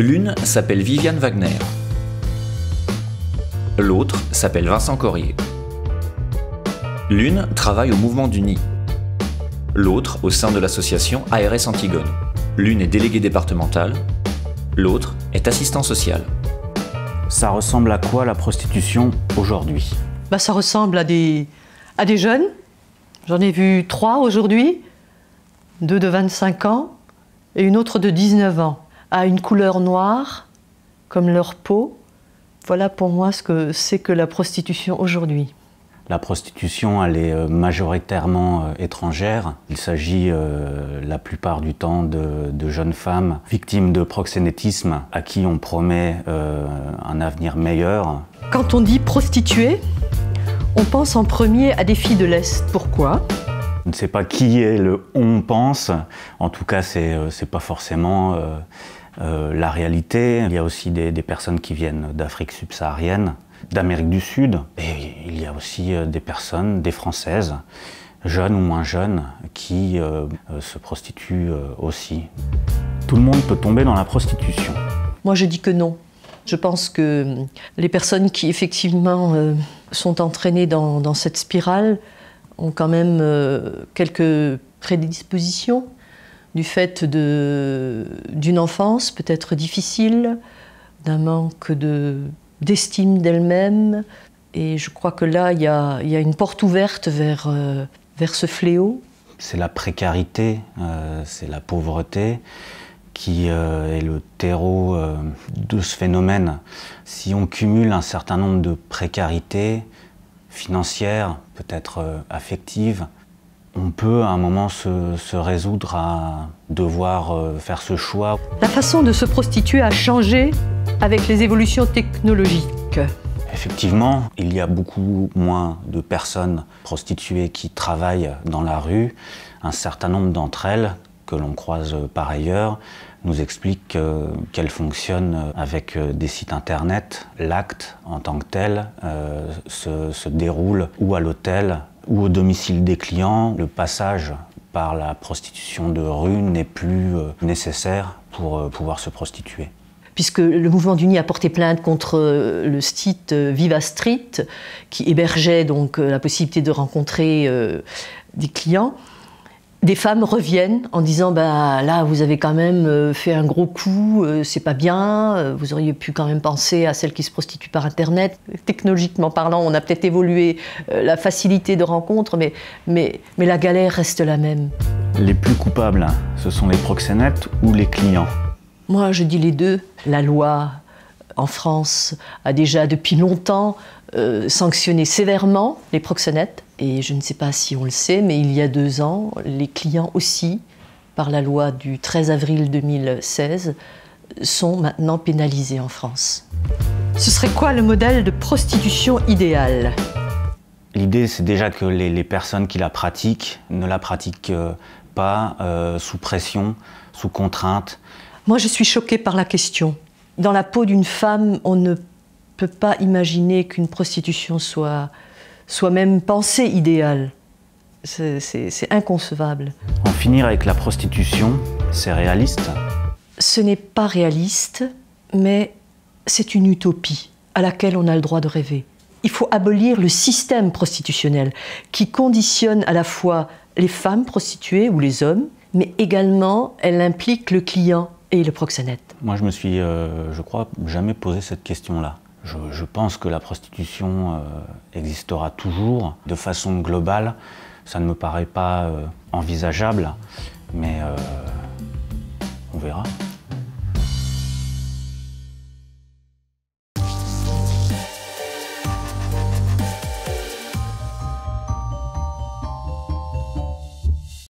L'une s'appelle Viviane Wagner. L'autre s'appelle Vincent Corrier. L'une travaille au mouvement du Nid. L'autre au sein de l'association ARS Antigone. L'une est déléguée départementale, l'autre est assistant social. Ça ressemble à quoi la prostitution aujourd'hui? Ça ressemble à des jeunes. J'en ai vu 3 aujourd'hui, 2 de 25 ans et une autre de 19 ans, à une couleur noire, comme leur peau. Voilà pour moi ce que c'est que la prostitution aujourd'hui. La prostitution, elle est majoritairement étrangère. Il s'agit la plupart du temps de jeunes femmes victimes de proxénétisme à qui on promet un avenir meilleur. Quand on dit prostituée, on pense en premier à des filles de l'Est. Pourquoi? Je ne sais pas qui est le « on pense ». En tout cas, c'est pas forcément la réalité. Il y a aussi des personnes qui viennent d'Afrique subsaharienne, d'Amérique du Sud. Et il y a aussi des personnes, des Françaises, jeunes ou moins jeunes, qui se prostituent aussi. Tout le monde peut tomber dans la prostitution. Moi, je dis que non. Je pense que les personnes qui, effectivement, sont entraînées dans cette spirale ont quand même quelques prédispositions du fait d'une enfance peut-être difficile, d'un manque d'estime d'elle-même. Et je crois que là, il y a une porte ouverte vers ce fléau. C'est la précarité, c'est la pauvreté qui est le terreau de ce phénomène. Si on cumule un certain nombre de précarités financières, peut-être affectives, on peut à un moment se résoudre à devoir faire ce choix. La façon de se prostituer a changé avec les évolutions technologiques. Effectivement, il y a beaucoup moins de personnes prostituées qui travaillent dans la rue. Un certain nombre d'entre elles, que l'on croise par ailleurs, nous expliquent qu'elles fonctionnent avec des sites internet. L'acte en tant que tel se déroule ou à l'hôtel ou au domicile des clients. Le passage par la prostitution de rue n'est plus nécessaire pour pouvoir se prostituer. Puisque le mouvement du Nid a porté plainte contre le site Viva Street, qui hébergeait donc la possibilité de rencontrer des clients, des femmes reviennent en disant là vous avez quand même fait un gros coup, c'est pas bien, vous auriez pu quand même penser à celles qui se prostituent par internet. Technologiquement parlant, on a peut-être évolué la facilité de rencontre, mais la galère reste la même. Les plus coupables, ce sont les proxénètes ou les clients? Moi je dis les deux. La loi en France a déjà depuis longtemps sanctionné sévèrement les proxénètes. Et je ne sais pas si on le sait, mais il y a 2 ans, les clients aussi, par la loi du 13 avril 2016, sont maintenant pénalisés en France. Ce serait quoi le modèle de prostitution idéal? L'idée, c'est déjà que les personnes qui la pratiquent ne la pratiquent pas sous pression, sous contrainte. Moi, je suis choquée par la question. Dans la peau d'une femme, on ne peut pas imaginer qu'une prostitution soit même pensée idéale. C'est inconcevable. En finir avec la prostitution, c'est réaliste? Ce n'est pas réaliste, mais c'est une utopie à laquelle on a le droit de rêver. Il faut abolir le système prostitutionnel qui conditionne à la fois les femmes prostituées ou les hommes, mais également elle implique le client et le proxénète. Moi, je me suis, je crois, jamais posé cette question-là. Je pense que la prostitution existera toujours. De façon globale, ça ne me paraît pas envisageable, mais on verra.